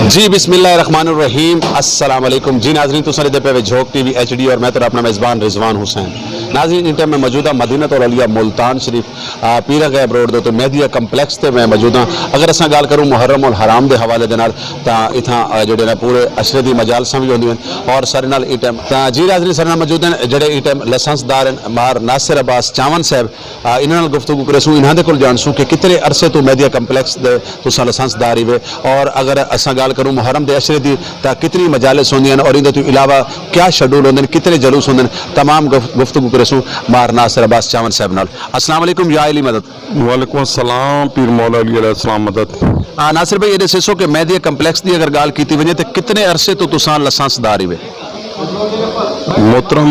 जी बिस्मिल्लाहिर्रहमानिर्रहीम अस्सलाम वालेकुम जी नाज़रीन तो सर पे झोंक टीवी HD और मैं तो अपना मेज़बान रिजवान हुसैन। नाज़रीन इन टाइम में मौजूदा मदीना तो अलिया मुल्तान शरीफ पीरा गैब रोड दे तो मेहदिया कंपलैक्स ते मैं मौजूद हाँ। अगर अस गल करूँ मुहर्रम और हराम के हवाले दे नाल तां इत्थां जिहड़े ने पूरे अशरे दी मजालसां भी होंदियां और सारे नाल इस टाइम तां जी नाज़रीन सारे नाल मौजूद हैं जिहड़े इस टाइम लाइसेंसदार हैं मार नासिर अब्बास चावन साहब। इन्हां नाल गुफ्तगू करेसूं इन्हां दे कोल जानसूं कि कितने अरसे तो मेहदिया कंपलैक्स दे तुसां लाइसेंसदार ही वे और अगर अस गल करूँ मुहर्रम के अशरे की तो कितनी मजालिस होंदियां और इनके तो इलावा क्या शेड्यूल होंदे कितने जलूस होंदे तमाम गुफ्तगू करेसूं मार नासिर अब्बास चावन साहब नाल। अस्सलाम वालेकुम या अली मदद। वालेकुम अस्सलाम पीर मौला अली अलैहिस्सलाम मदद। नासिर भाई ये दसो कि मेहदिया कंपलैक्स की अगर गल की वजे तो कितने अरसे तो तुसां लाइसेंसदार ही वे? मोहतरम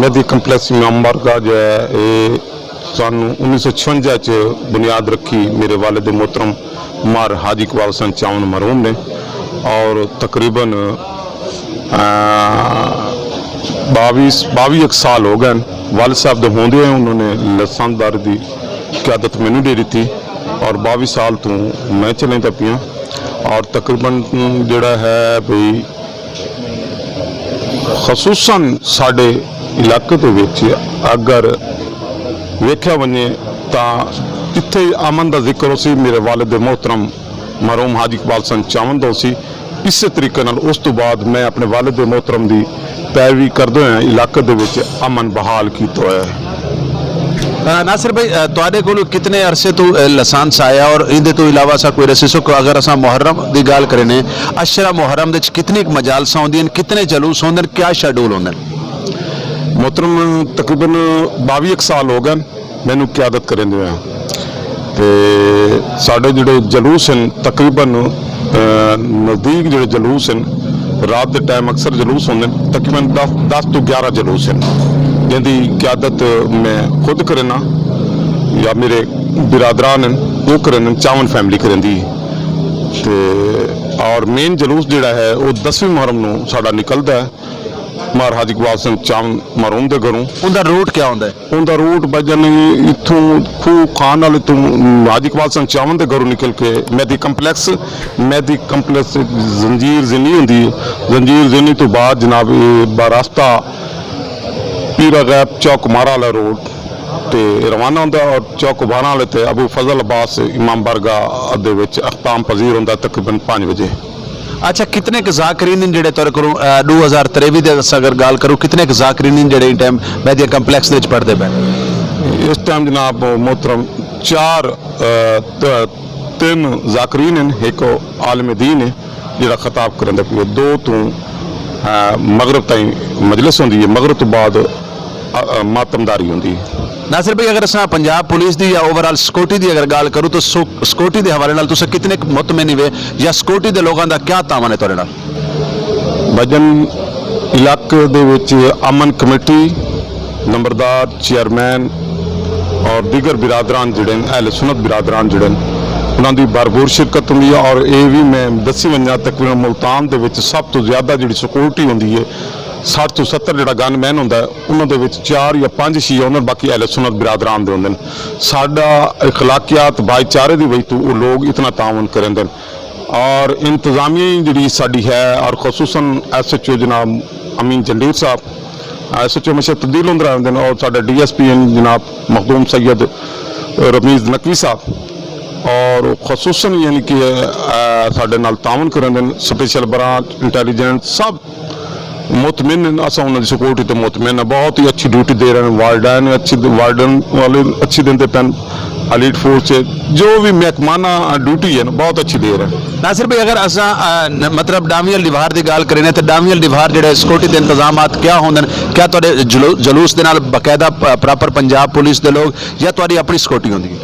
मेहदी कंपलैक्स इमाम बारगाह जो है ये सानू 1956 च बुनियाद रखी मेरे वालिद मोहतरम मार हाजी इकबाल हसन चावन मरहूम ने और तकरीबन 22 साल हो गए। वालिद साहब दे होंदे उन्होंने लाइसेंसदार की क्यादत मैनू दे दी और 22 साल तो मैं चलेंदा पिया और तकरीबन जोड़ा है भाई खसूसन साडे इलाके दे विच अगर वेख्या वने तां जिथे अमन का जिक्र उसी मेरे वालिद मोहतरम मरहूम हाजी इकबाल हसन चावन दा सी। इस तरीके नाल उस तो बाद मैं अपने वालिद मोहतरम की पैरवी करदे होए इलाके दे विच अमन बहाल कीता होया है। नासिर भाई तुहाडे कोल कितने अरसे तो लाइसेंस आया और इहदे तो इलावा सा कोई रसीसो अगर असां मुहर्रम की गल करें अशरा मुहर्रम दे कितनी मजालसां होंदियां कितने जलूस होंदे क्या शेड्यूल होंदे? मोहतरम तकरीबन 22 साल हो गए मैनू क्यादत करें हुए तो साढ़े जोड़े जलूस हैं तकरीबन नज़दीक जो जलूस हैं रात के टाइम अक्सर जलूस होंगे तकरीबन 10 तो 11 जलूस हैं जिंदी क्यादत मैं खुद करना या मेरे बिरादरान हैं वो करन चावन फैमिली करेंदी और मेन जलूस जोड़ा है वो 10वीं मुहर्रम नूं साडा निकलता है मार हाजी इकबाल हसन चावन मरहूम दे घरों। उनका रूट क्या होंदा है? उनका रूट बजन इत्थों खूह खान वाले तो हाजी इकबाल हसन चावन दे घरों निकल के मेहदी कंपलैक्स जंजीर जिनी होंदी जंजीर जिनी तो बाद जनाब बारास्ता पीरा गैब चौक मारा वाला रोड ते रवाना होंदा और चौक बारा वाले ते अबू फजल अब्बास इमाम बारगाह दे विच अख्ताम पजीर होंदा तकरीबन 5 बजे। अच्छा कितने जाकरीन जेडे तौर करूँ 2023 अगर गल करूँ कितने जाकरीन जेडे इन टाइम मेहदिया कंपलैक्स दे पढ़ते पे? इस टाइम जनाब मोहतरम 3 जाकरीन हैं एक आलम दीन है जोड़ा खिताब करन पे 2 तो मगरब ताईं मजलिस होंदी है मगरब तो बाद मातमदारी होंदी है। नासिर भाई अगर असां पंजाब पुलिस की या ओवरऑल सिक्योरिटी की अगर गल करूँ तो सिक्योरिटी के हवाले नाल तुसीं कितने मुतमिन हुए या सिक्योरिटी के लोगों का क्या तावन है तुहाडे नाल? भजन इलाके दे विच अमन कमेटी नंबरदार चेयरमैन और दीगर बिरादरान जिहड़े अहले सुन्नत बिरादरान जिहड़े उन्हां दी भरपूर शिरकत हुंदी है और ये भी मैं दसी वंजा तकरीबन मुल्तान दे विच सब तो ज़्यादा जिहड़ी सिक्योरिटी होंदी है 60 तो 70 जो गनमैन होंदा है उन्होंने 4 या 5 शी होंगे बाकी अहले सुन्नत बिरादरान दे होंगे। साडा इखलाकियात भाईचारे की वजह तो वो लोग इतना तावन करेंगे और इंतजामिया जी साड़ी है और खसूसन SHO जनाब अमीन जंडीर साहब SHO हमेशा तब्दील होंगे रहते हैं और साढ़े DSP जनाब मखदूम सैयद रमीज़ नकवी साहब और खसूसन यानी कि साढ़े नाल तावन करेंगे स्पेशल ब्रांच इंटैलीजेंस सब मुतमिन असा उन्होंने सिक्योरिटी तो मुतमिन है बहुत ही अच्छी ड्यूटी दे रहे हैं वार्डन वाले अच्छी देंगे पैन एलीट फोर्स से जो भी महकमाना ड्यूटी है बहुत अच्छी दे रहे हैं। नासिर भाई अगर असा मतलब डामियल डिवार की गल करें तो डामियल डिवार जो सिक्योरिटी के इंतजाम क्या होंगे क्या तुहाडे जलूस के नाल बाकायदा प्रॉपर पंजाब पुलिस के लोग या तुहाडी अपनी सिक्योरिटी होंदी है?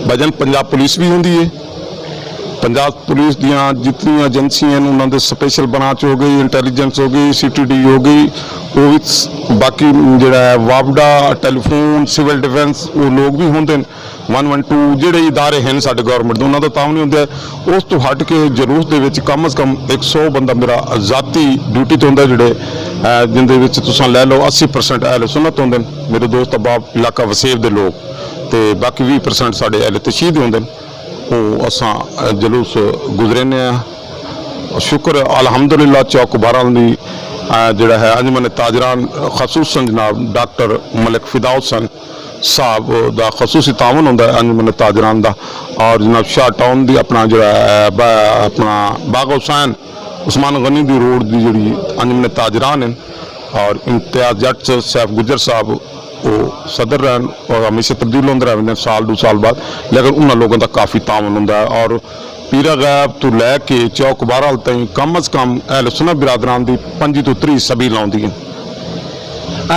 भजन पंजाब पुलिस भी होंदी है पंजाब पुलिस दियाँ जितनी एजेंसी हैं उन्होंने स्पेशल ब्रांच हो गई इंटैलीजेंस हो गई CTD हो गई वो भी बाकी जोड़ा है वापडा टेलीफोन सिविल डिफेंस वो लोग भी होंगे 112 जोड़े इदारे हैं साढ़े गौरमेंट के उन्होंने तावन होंगे। उस तो हट के जलूस के कम अज़ कम 100 बंदा मेरा जाती ड्यूटी तो होंगे जोड़े जिंदे तुसां लै लो 80% अहले सुन्नत होंगे मेरे दोस्त अहबाब इलाका वसेब के लोग तो बाकी 20% साढ़े अहले तशीद होंगे ਉਹ ਅਸਾਂ ਜਲੂਸ ਗੁਜ਼ਰਨੇ ਆ। ਸ਼ੁਕਰ ਅਲਹਮਦੁਲਿਲਾ ਚੌਕ ਬਾਰਾਂ ਦੀ ਜਿਹੜਾ ਹੈ ਅੰਜਮਨ ਤਾਜਰਾਨ ਖਸੂਸਨ ਜਨਾਬ ਡਾਕਟਰ ਮਲਿਕ ਫਿਦਾਉ ਹੁਸੈਨ ਸਾਹਿਬ ਦਾ ਖਸੂਸੀ ਤਾਵਨ ਹੁੰਦਾ ਹੈ ਅੰਜਮਨ ਤਾਜਰਾਨ ਦਾ, ਔਰ ਜਨਾਬ ਸ਼ਾਹ ਟਾਊਨ ਦੀ ਆਪਣਾ ਜਿਹੜਾ ਆਪਣਾ ਬਾਗ ਹੁਸੈਨ ਉਸਮਾਨ ਗਨੀ ਦੀ रोड ਦੀ ਜਿਹੜੀ अंजमन ताजरान है और इम्तियाज जट सैफ गुजर साहब वो सदर रहन और हमेशा तब्दील होंगे रहते साल 2 साल बाद, लेकिन उन्होंने लोगों का काफ़ी तावन होंगे और पीरा गैब तो लैके चौक बहरहाल तई कम अज़ कम अहल सुन्नत बिरादरान की 25 तो 30 सबील आउंदी हैं।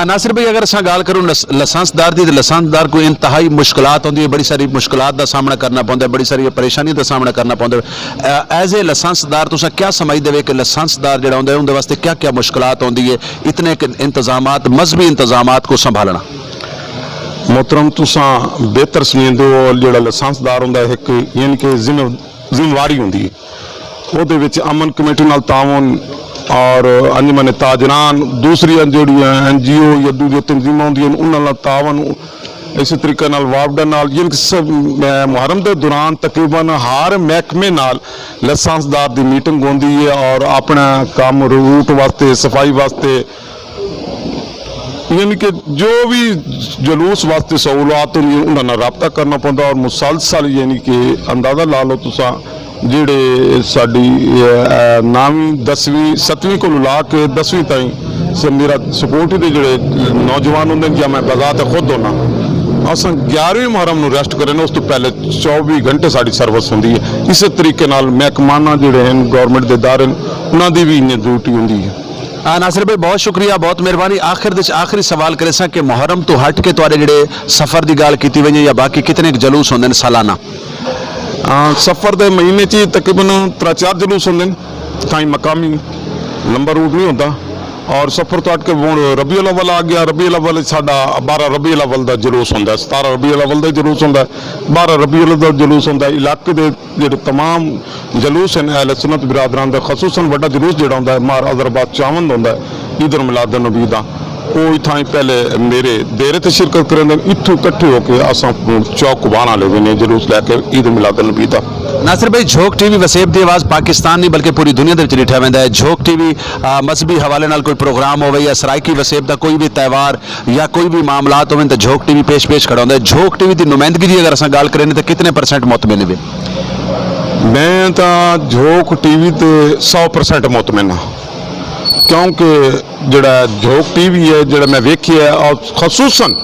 नासिर भाई अगर असां गाल करूँ लाइसेंसदार की, लाइसेंसदार को इंतहाई मुश्किलात होंदी है, बड़ी सारी मुश्किलात का सामना करना पौंदा, बड़ी सारी परेशानी का सामना करना पौंदा। एज ए लाइसेंसदार तुसां क्या समझदे वे कि लाइसेंसदार जिहड़ा हुंदा उहदे वास्ते क्या क्या मुश्किलात होंदी है, इतने इंतजामात मजहबी इंतजामात को संभालना? मोहतरम तुसां बेहतर समझदे हो जिहड़ा लाइसेंसदार हुंदा है एक यानी कि जिम्मेवारी हुंदी है, ਉਹਦੇ ਵਿੱਚ अमन कमेटी नाल तावन और अंजमन ताजरान दूसरी ਜਿਹੜੀਆਂ NGO या दूसरी तंजीमां ਹੁੰਦੀਆਂ ਉਹਨਾਂ ਨਾਲ ਤਾਵਨ ਇਸੇ ਤਰੀਕੇ ਨਾਲ ਵਾਰਡਾ ਨਾਲ ਮੁਹਰਮ ਦੇ ਦੌਰਾਨ ਤਕਰੀਬਨ ਹਰ ਮਹਿਕਮੇ ਨਾਲ ਲਾਇਸੈਂਸਦਾਰ ਦੀ ਮੀਟਿੰਗ ਹੁੰਦੀ ਹੈ ਔਰ ਆਪਣਾ ਕੰਮ ਰੂਟ ਵਾਸਤੇ ਸਫਾਈ ਵਾਸਤੇ यानी कि जो भी जलूस वास्ते सहूलत होंगी उन्होंने रबता करना पौंदा और मुसलसल यानी कि अंदाजा ला लो तुसा जिहड़े साडी 9वीं 10वीं 7वीं को ला के 10वीं ताईं मेरा सिक्योरिटी के जिहड़े नौजवान होंगे या मैं बजात खुद होना असां 11वीं मुहर्रम नूं रेस्ट करें उस तो पहले 24 घंटे साडी सर्विस होंदी है। इस तरीके नाल महकमाना जिहड़े हैं गौरमेंट दे इदारे उन्हां दी भी इन्नी ड्यूटी होंदी है। नासिर भाई बहुत शुक्रिया, बहुत मेहरबानी। आखिरी सवाल करे सा कि मुहर्रम तो हट के तुहाडे जिहड़े सफर की गाल की वही या बाकी कितने जलूस होंदे ने सालाना? सफर के महीने च तकरीबन 3-4 जलूस होंदे ने, ताई मकामी लंबा रूट नहीं होता और सफर तो हट के हुण रबीउल अव्वल आ गया। रबीउल अव्वल साडा 12 रबीउल अव्वल का जलूस होंदा है, 17 रबीउल अव्वल का जलूस होंदा है, 12 रबीउल अव्वल का जलूस होंदा है। इलाके के जिहड़े तमाम जलूस हैं अहले सुन्नत बिरादरान दा खसूसन वड्डा जलूस जिहड़ा होंदा है मार अज़रबाद चावंद होंदा है ईद उल मिलाद नबी दा, वो इत्थां पहले मेरे डेरे ते शिरकत करन इत्थों इकट्ठे होकर असां चौक बाणा ले ने जलूस लैके ईद उल मिलाद नबी दा। नासिर भाई झोंक टीवी वसेब की आवाज़ पाकिस्तान नहीं बल्कि पूरी दुनिया के डिठा वैंदा है। झोंक टीवी मजहबी हवाले नाल कोई प्रोग्राम होवे या सराइकी वसेब का कोई भी त्यौहार या कोई भी मामलात होवे तो झोंक टीवी पेश खड़ा होंदा है। झोंक टीवी की नुमाइंदगी की अगर असां गाल करें तो कितने % मुतमिन है? मैं तो झोंक टीवी ते 100% मुतमिन हाँ, क्योंकि जड़ा झोंक टीवी है जड़ा मैं वेखी है और खसूसन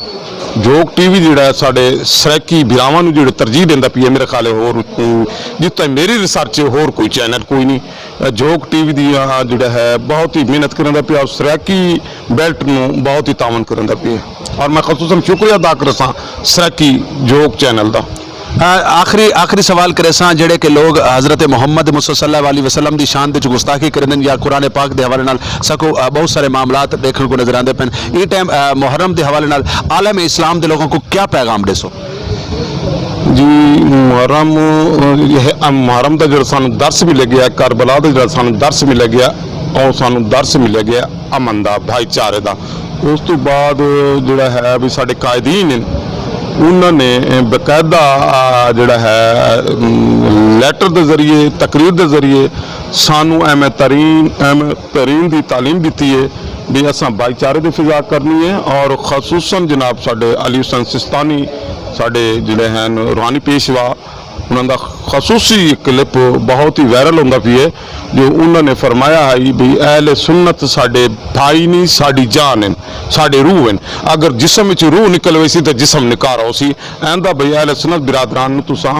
झोंक टीवी जिहड़ा है साडे सराइकी बिरावां नूं जिहड़ी तरजीह दिंदा पई है मेरे ख्याल है होर जिस मेरी रिसर्च होर कोई चैनल कोई नहीं। झोंक टीवी दी जिहड़ा है बहुत ही मेहनत करदा पिया और सराइकी बेल्ट नूं बहुत ही तावन करदा पिया और मैं खसूसन शुक्रिया अदा करसां सराइकी झोंक चैनल दा। आखिरी सवाल करे सा जेड़े कि लोग हज़रत मुहम्मद सल्लल्लाहु अलैहि वसल्लम की शान विच गुस्ताखी करदे या कुरान पाक के हवाले नाल सको बहुत सारे मामलात देखने को नजर आते हैं। ये टाइम मुहर्रम के हवाले नाल आलम इस्लाम के लोगों को क्या पैगाम देसो? जी मुहर्रम का जो सानू दर्स मिले गया, करबला का जो सानू दर्स मिले गया और सानू दर्स मिले गया अमन का भाईचारे का। उस तो बाद जोड़ा है भी साडे कायदीन उन्होंने बकायदा जोड़ा है लैटर के जरिए तकरीर के जरिए सानू एम तरीन की तालीम दी है भी असां भाईचारे की फिजा करनी है और खसूसन जनाब साडे अली हुसैन सिस्तानी साडे जिहड़े हैं रूहानी पेशवा उन्होंने खसूसी क्लिप बहुत ही वायरल होंदा पई है जो उन्होंने फरमाया है भी अहले सुन्नत साडे भाई नहीं साडी जान है साडे रूह हैं, अगर जिसम विच रूह निकल वैसी तो जिसम निकार हो सी ऐंदा भाई अहले सुन्नत बिरादरान नूं तुसां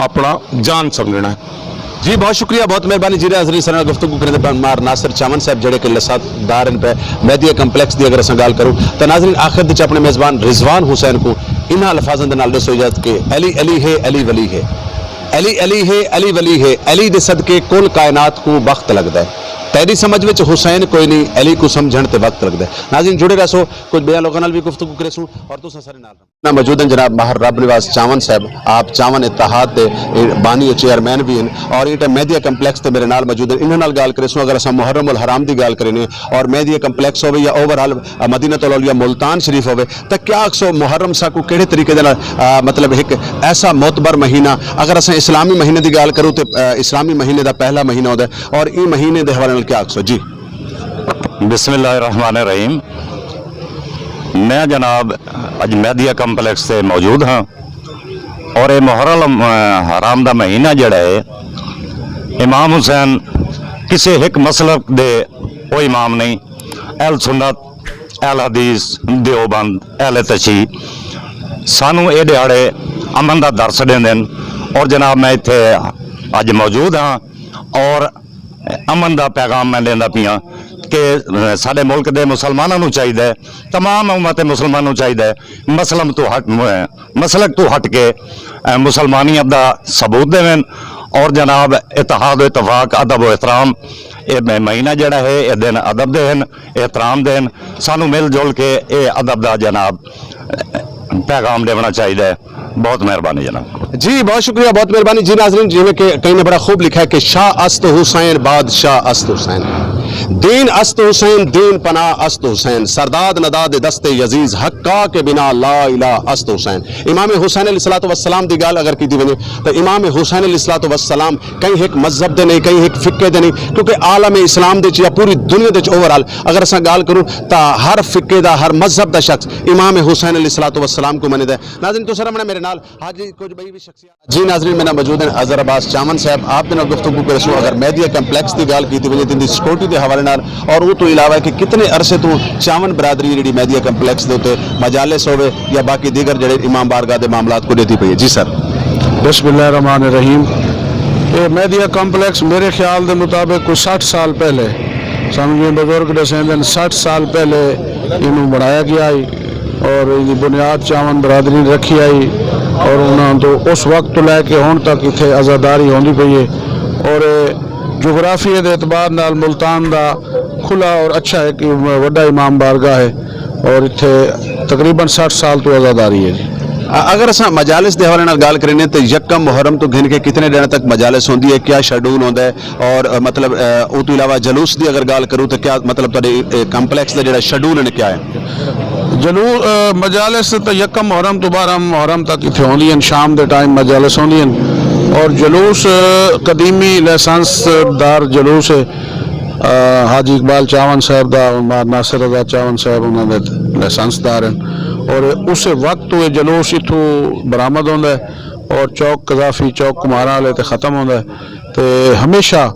अपना जान समझना है। जी बहुत शुक्रिया, बहुत मेहरबानी। जी हाज़रीन सर गुफ्तगू करने मार नासिर चावन साहब जड़े कि लसादार इन पे मैदिया कंपलैक्स की अगर अस गाल करूँ तो नाज़रीन आखिर अपने मेज़बान रिजवान हुसैन को इन्होंने अल्फाजों के नाल दसो इजाजत के अली अली है अली वली है, अली अली है अली वली है, अली दे सदके कुल कायनात को बख्त लगता है। तेरी समझ विच हुसैन कोई नहीं, अली को समझण ते वक्त लगदा है। नाज़रीन जुड़े रहो, कुछ बेया लोगों नाल भी गुफ्तगू करेसूं और तुसां सारे नाल ना मौजूद हैं जनाब माहर रब निवास चावन साहब, आप चावन इत्तेहाद दे बानी चेयरमैन भी हैं और ये मेहदिया कंपलैक्स ते मेरे नाल मौजूद हैं। इन्हां नाल गल करेसूं अगर असां मुहर्रम उल हराम दी गल करें और मेहदिया कंपलैक्स होवे या ओवरऑल मदीनतुल औलिया मुल्तान शरीफ होवे तो क्या अक्सो मुहर्रम साकू किहड़े तरीके दे नाल मतलब एक ऐसा मोतबर महीना, अगर असां इस्लामी महीने की गल करूँ तो इस्लामी महीने का पहला महीना होता है और ये महीने के हवाले नाल क्या आखसो जी? बिस्मिल्लाहिर्रहमानिर्रहीम। मैं जनाब अज मेहदिया कंपलैक्स से मौजूद हाँ और ये मुहर्रम हराम का महीना जड़ा है इमाम हुसैन किसी एक मसलक दे कोई इमाम नहीं, अहल सुन्नत, अहल हदीस, देवबंद, अहल तशी सानू ये दिहाड़े अमन का दरस देंदे और जनाब मैं इत्थे अज मौजूद हाँ और अमन का पैगाम मैं लेंदा पिया कि साडे मुल्क के मुसलमानों को चाहिए, तमाम उम्मत मुसलमानों चाहिए मसलक तो हट के मुसलमानियत का सबूत देवें और जनाब इत्तेहाद इत्तफाक अदब व एहतराम ये महीना जड़ा है ये दिन अदब देन एहतराम देन सानू मिल जुल के ये अदब का जनाब पैगाम देना चाहिए। बहुत मेहरबानी जनाब जी, बहुत शुक्रिया, बहुत मेहरबानी जी। नाज़रीन जिमें कि कहीं ने बड़ा खूब लिखा है कि शाह अस्त हुसैन बादशाह अस्त हुसैन, दीन अस्त हुसैन दीन पना अस्त हुसैन, सरदाद नदाद दस्ते यजीज हक्का के बिना ला इला अस्त हुसैन। इमाम हुसैन अलैहिस्सलातु वस्सलाम दी गल अगर की वने तो इमाम हुसैन अलैहिस्सलातु वस्सलाम कहीं एक मजहब दे नहीं, कहीं एक फिक्के दे नहीं, क्योंकि आलम इस्लाम दे या पूरी दुनिया दे ओवरऑल अगर असां गल करूं तो हर फिक्के दा हर मजहब दा शख्स इमाम हुसैन अलैहिस्सलातु वस्सलाम को मनदा है। नाज़रीन तो सर मेरे नाल हाजी कुछ बई भी शख्सियत जी नाज़रीन मेरे मौजूद हैं अज़हर अब्बास चावन साहब, आप दे नाल गुफ्तगू करसूं अगर मेहदिया कंपलैक्स की गल की वने दी सिक्योरिटी के हवाले नाल और वो तो इलावा कि कितने अरसे तो चावन बरादरी जी मेहदिया कंपलैक्स के उत्ते मजालिस होवे या बाकी दीगर जड़े इमाम बारगाह के मामलात को देती पई है जी सर? बिस्मिल्लाहिर्रहमानिर्रहीम। ये मेहदिया कंपलैक्स मेरे ख्याल के मुताबिक कोई 60 साल पहले समझिए बुजुर्ग दसेंदन 60 साल पहले इन्हों बनाया गया है और इसकी बुनियाद चावन बरादरी ने रखी आई और उन्होंने तो उस वक्त तो लैके हुण तक इत्थे आज़ादारी होंदी पई है और जोग्राफी के एतबार नाल मुल्तान का खुला और अच्छा एक वड्डा इमाम बारगाह है और इत्थे तकरीबन 60 साल तो आज़ादारी है जी। अगर अस मजालिस के हवाले नाल गल करें तो यकम मुहर्रम तो गिन के कितने दिन तक मजालिस होंदी है, क्या शेड्यूल होता है और मतलब उस तो इलावा जलूस की अगर गल करूँ तो क्या मतलब तुहाडे कंपलैक्स का जो शेड्यूल है क्या है? जलूस मजालिस तो यकम मुहर्रम तो 12 मुहर्रम तक इत्थे होंदियां, शाम के टाइम मजालिस होंदियां और जलूस कदीमी लाइसेंसदार जलूस है हाजी इकबाल चावन साहब का, उमर नासिर रजा चावन साहब उन्होंने लाइसेंसदार हैं और उस वक्त तो ये जलूस इथों बरामद होता है और चौक कजाफी चौक कुमारा वाले तो ख़त्म होता है तो हमेशा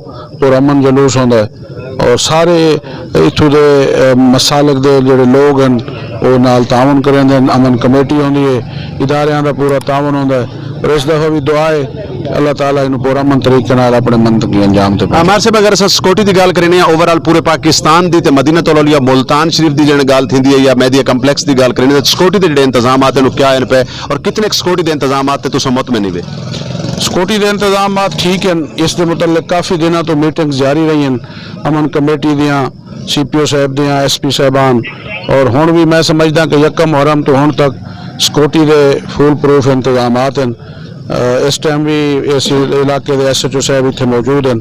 पुरअमन जलूस होता है और सारे इथों के मसालक के जोड़े लोग हैं वो नाल तावन करेंदे, अमन कमेटी होंदी है, इदारियां का पूरा तावन होता है और इस दफ़ा भी दुआ है अल्लाह ताला इन्हूं पुरअमन तरीके नाल अपने मंतकी अंजाम ते हमारे साहब अगर अस सिक्योरिटी की गल करें ओवरऑल पूरे पाकिस्तान की मदीनतुल औलिया मुल्तान शरीफ की जो गल थी है या मेहदिया कंपलैक्स की गल करें तो सिक्योरिटी के जो इंतजाम क्या हैं पे और कितने सिक्योरिटी के इंतजाम तुम मुतमिन हुए? सिक्योरिटी के इंतजाम ठीक हैं, इस मुतल्लिक काफ़ी दिनों तो मीटिंग्स जारी रही हैं अमन कमेटी दियाँ, CPO साहब दियाँ, SP साहबान और हुण भी मैं समझदा कि यकम मुहर्रम तो हुण तक सिक्योरिटी के फुल प्रूफ इंतजाम हैं। इस टाइम भी इस इलाके के SHO साहब इतने मौजूद हैं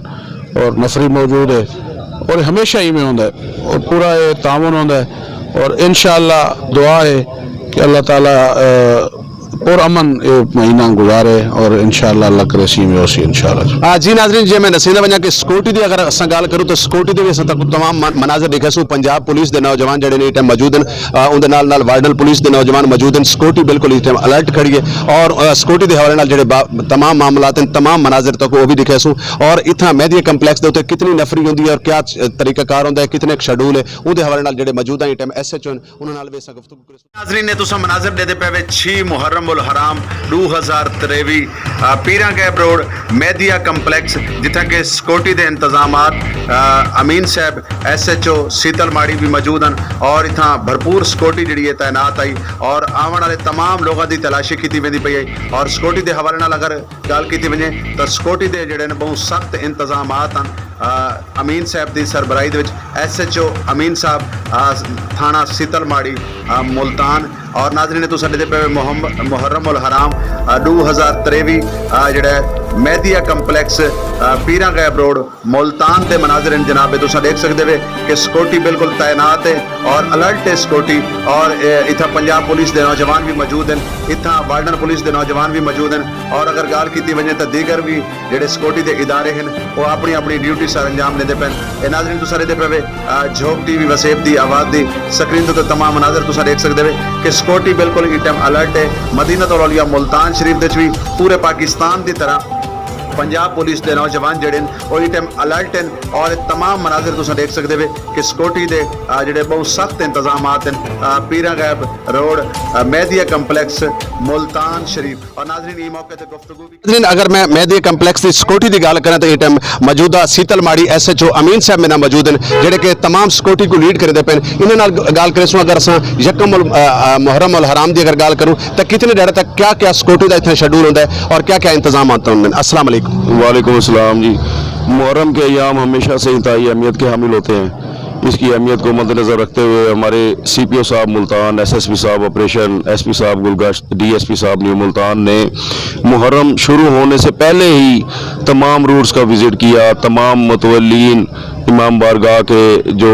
और नफरी मौजूद है और हमेशा ही में होंदा है और पूरा ये तावन होंदा है और इंशाअल्लाह दुआ है कि अल्लाह ताला पुरअमन महीना गुजारे और इंशाअल्लाह अल्लाह करे सी में होसी इंशाअल्लाह। जी नाज़रीन जी मैं नसीदा वजा कि सिक्योरिटी की अगर अस गल करूँ तो सिक्योरिटी के भी अस तमाम मनाजर देखे सूँ पंजाब पुलिस के नौजवान जो इस टाइम मौजूद हैं उनके नाल वार्डन पुलिस के नौजवान मौजूद हैं, सिक्योरिटी बिल्कुल इस टाइम अलर्ट खड़ी है और सिक्योरिटी के हवाले नाल जो तमाम मामलात हैं तमाम मनाजर तक वो भी दिखे सूँ और इतना मेहदिया कंपलैक्स के उत्ते कितनी नफरी होंगी है और क्या तरीकाकार होंगे कितने शेड्यूल है उसके हवाले नाल जो मौजूद हैं इस टाइम SHO उन्होंने भी गुफ्तगू नाज़रीन ने तुसां मनाजर देते पे 6 मुहर्रम الحرام 2023 پیرا گیب روڈ میدیا کمپلیکس جتھاں کہ سکیورٹی دے انتظامات امین صاحب SHO سیتل ماڑی بھی موجود ہیں اور اتھاں بھرپور سکیورٹی جڑی ہے تعینات آئی اور آون والے تمام لوگوں دی تلاشی کیتی ویندی پئی ہے اور سکیورٹی دے حوالے نال اگر گل کیتی ونجے تو سکیورٹی دے جڑے نے بہت سخت انتظامات ہیں امین صاحب دی سربراہی دے وچ SHO امین صاحب تھانہ سیتل ماڑی ملتان اور ناظرین تو سڈے پہ محرم الحرام 2023 جڑا میدیا کمپلیکس پیرا گیب روڈ ملتان دے مناظر جناب تو دیکھ سکتے ہوئے کہ سکیورٹی بالکل تعینات ہے اور الرٹ ہے سکیورٹی اور اتنا پنجاب پولیس دے نوجوان بھی موجود ہیں اتنا وارڈن پولیس دے نوجوان بھی موجود ہیں اور اگر گال کی وجہ تو دیگر بھی جڑے سکیورٹی دے ادارے ہیں وہ اپنی اپنی ڈیوٹی سر انجام دے پے اے ناظرین تو سارے دے پے جھوک ٹی وی وسیب دی آواز دی سکرین تو تمام مناظر تو دیکھ سکتے ہوئے کہ سکیورٹی بالکل اس ٹائم الرٹ ہے مدینہ الاولیاء ملتان شریف دے بھی پورے پاکستان دی طرح پنجاب پولیس دے نوجوان جڑے وہ اس ٹائم الرٹ ہیں اور تمام مناظر تو دیکھ سکتے ہوئے کہ سکیورٹی دے جڑے بہت سخت انتظامات ہیں پیرا گیب روڈ میدیا کمپلیکس ملتان شریف اور ناظرین یہ موقع تے گفتگو بھی اگر میں میدیا کمپلیکس دی سکیورٹی دی گل کراں تو اس ٹائم موجودہ سیتل ماڑی SHO امین صاحب میرے موجود ہیں جڑے کہ تمام سکیورٹی کو لیڈ کرتے پے انہاں نال گل کرے سو اگر اساں یکم محرم الحرام دی اگر گل کروں تو کتنے ڈیڑھ تک کیا کیا سکیورٹی دا اتنا شیڈول ہوندا ہے اور کیا کیا انتظامات ہیں السلام علیکم وعلیکم السلام جی محرم کے ایام ہمیشہ سے انتہائی اہمیت کے حامل ہوتے ہیں اس کی اہمیت کو مد نظر رکھتے ہوئے ہمارے CPO صاحب ملتان SSP صاحب آپریشن SP صاحب گلگشت DSP صاحب نیو ملتان نے محرم شروع ہونے سے پہلے ہی تمام روٹس کا وزٹ کیا تمام متولین امام بارگاہ کے جو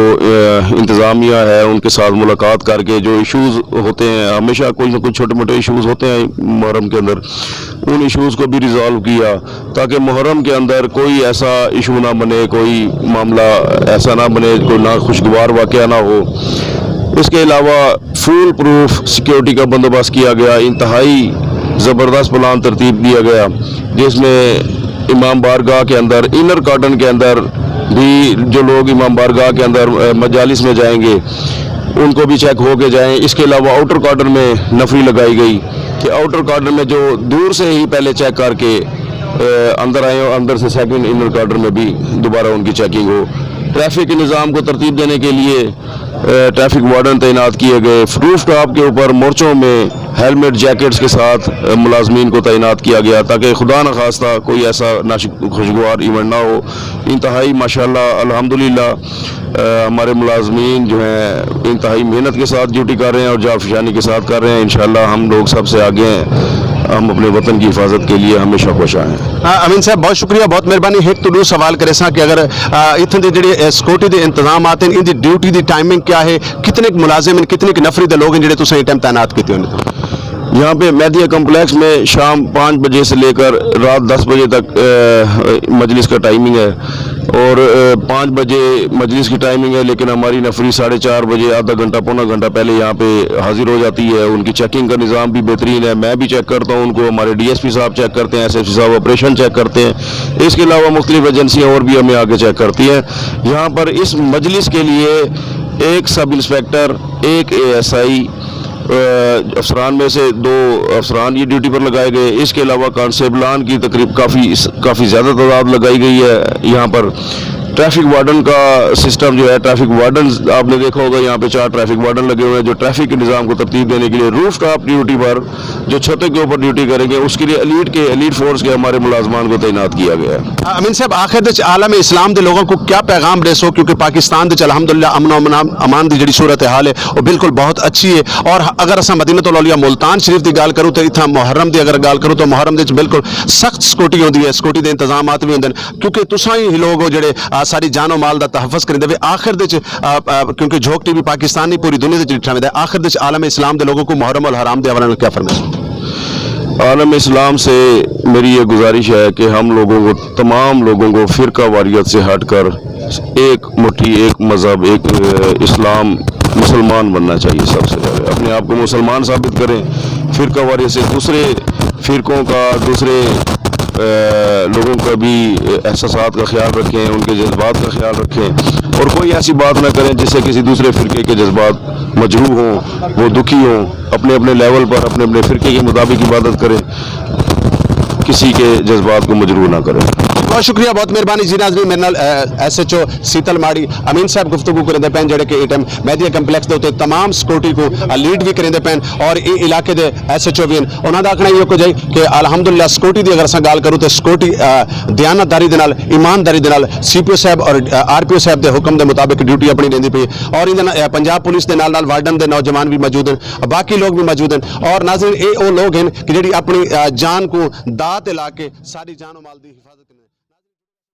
انتظامیہ ہے ان کے ساتھ ملاقات کر کے جو ایشوز ہوتے ہیں ہمیشہ کوئی نہ کوئی چھوٹے موٹے ایشوز ہوتے ہیں محرم کے اندر ان ایشوز کو بھی ریزالو کیا تاکہ محرم کے اندر کوئی ایسا ایشو نہ بنے کوئی معاملہ ایسا نہ بنے کوئی نہ خوشگوار واقعہ نہ ہو اس کے علاوہ فول پروف سیکیورٹی کا بندوبست کیا گیا انتہائی زبردست پلان ترتیب دیا گیا جس میں امام بارگاہ کے اندر انر کارڈن کے اندر بھی جو لوگ امام بارگاہ کے اندر مجالس میں جائیں گے ان کو بھی چیک ہو کے جائیں اس کے علاوہ آؤٹر کارڈن میں نفری لگائی گئی کہ آؤٹر کارڈن میں جو دور سے ہی پہلے چیک کر کے اندر آئے اور اندر سے سیکنڈ انر کارڈن میں بھی دوبارہ ان کی چیکنگ ہو ٹریفک کے نظام کو ترتیب دینے کے لیے ٹریفک وارڈن تعینات کیے گئے روف ٹاپ کے اوپر مورچوں میں ہیلمٹ جیکٹس کے ساتھ ملازمین کو تعینات کیا گیا تاکہ خدا نخواستہ کوئی ایسا خوشگوار ایونٹ نہ ہو انتہائی ماشاءاللہ الحمدللہ ہمارے ملازمین جو ہیں انتہائی محنت کے ساتھ ڈیوٹی کر رہے ہیں اور جانفشانی کے ساتھ کر رہے ہیں انشاءاللہ ہم لوگ سب سے آگے ہیں ہم اپنے وطن کی حفاظت کے لیے ہمیشہ کوشاں ہیں امین صاحب بہت شکریہ بہت مہربانی ایک تو دو سوال کرے سا کہ اگر اتنے دی جڑی سکیورٹی دے انتظامات ہیں ان دی ڈیوٹی دی ٹائمنگ کیا ہے کتنے ملازم ہیں کتنے نفری دے لوگ ہیں جڑے تسیں ٹائم تعینات کیتے ہونے یہاں پہ میدیا کمپلیکس میں شام 5 بجے سے لے کر رات 10 بجے تک مجلس کا ٹائمنگ ہے اور 5 بجے مجلس کی ٹائمنگ ہے لیکن ہماری نفری 4:30 بجے آدھا گھنٹہ پونا گھنٹہ پہلے یہاں پہ حاضر ہو جاتی ہے ان کی چیکنگ کا نظام بھی بہترین ہے میں بھی چیک کرتا ہوں ان کو ہمارے DSP صاحب چیک کرتے ہیں SSP صاحب آپریشن چیک کرتے ہیں اس کے علاوہ مختلف ایجنسیاں اور بھی ہمیں آگے چیک کرتی ہیں یہاں پر اس مجلس کے لیے ایک سب انسپیکٹر ایک ASI افسران میں سے 2 افسران یہ ڈیوٹی پر لگائے گئے اس کے علاوہ کانسٹیبلان کی تقریب کافی زیادہ تعداد لگائی گئی ہے یہاں پر ٹریفک وارڈن کا سسٹم جو ہے ٹریفک وارڈن آپ نے دیکھا ہوگا یہاں پہ 4 ٹریفک وارڈن لگے ہوئے ہیں جو ٹریفک کے نظام کو ترتیب دینے کے لیے روف ٹاپ ڈیوٹی پر جو چھتوں کے اوپر ڈیوٹی کریں گے اس کے لیے ایلیٹ فورس کے ہمارے ملازمان کو تعینات کیا گیا ہے امین صاحب آخر دے عالم اسلام دے لوگوں کو کیا پیغام ریسو کیونکہ پاکستان دے الحمدللہ امن و امان دی جڑی صورت حال ہے وہ بالکل بہت اچھی ہے اور اگر اساں مدینہ الاولیاء ملتان شریف دی گل کروں تو اتھا محرم دی اگر گل کروں تو محرم دے بالکل سخت سکیورٹی ہوندی ہے سکیورٹی دے انتظامات بھی ہوندے کیونکہ تساں ہی لوگ ہو جڑے ساری جان و مال دا تحفظ کریں دے آخر دے کیونکہ جھوک ٹی وی پاکستانی پوری دنیا دے ٹھاویں دے آخر دے عالم اسلام دے لوگوں کو محرم الحرام دے حوالے نال کیا فرمائیں عالم اسلام سے میری یہ گزارش ہے کہ ہم لوگوں کو تمام لوگوں کو فرقہ واریت سے ہٹ کر ایک مٹھی ایک مذہب ایک اسلام مسلمان بننا چاہیے سب سے پہلے اپنے آپ کو مسلمان ثابت کریں فرقہ واریت سے دوسرے فرقوں کا دوسرے लोगों का भी एहसासात का ख्याल रखें, उनके जज्बात का ख्याल रखें और कोई ऐसी बात ना करें जिससे किसी दूसरे फ़िरके के जज्बात मजरूह हों, वो दुखी हों। अपने अपने लेवल पर अपने अपने फ़िरके के मुताबिक इबादत करें, किसी के जज्बात को मजरूह ना करें। बहुत शुक्रिया, बहुत मेहरबानी जी। नाज़रीन मेरे नाल SHO सीतल माड़ी अमीन साहब गुफ्तगू करेंदे पैन जेडे कि इस टाइम मेहदीया कंपलैक्स के उत्ते तमाम सिक्योरिटी को लीड भी करेंदे पैन और ये इलाके के SHO भी हैं। उन्हों का आखना ये कुछ है कि अलहमदुलिल्लाह सिक्योरिटी की अगर अस गल करूँ तो सिक्योरिटी दयानतदारी दे नाल ईमानदारी दे नाल CPO साहब और RPO साहब के हुक्म के मुताबिक ड्यूटी अपनी लेंदी पई है। और इधर पंजाब पुलिस के नाल वार्डन के नौजवान भी मौजूद हैं, बाकी लोग भी मौजूद हैं। और नाज़रीन ये वो लोग हैं कि जिहड़ी अपनी जान को दात ला के सारी जान और माल की हिफाजत करते हैं।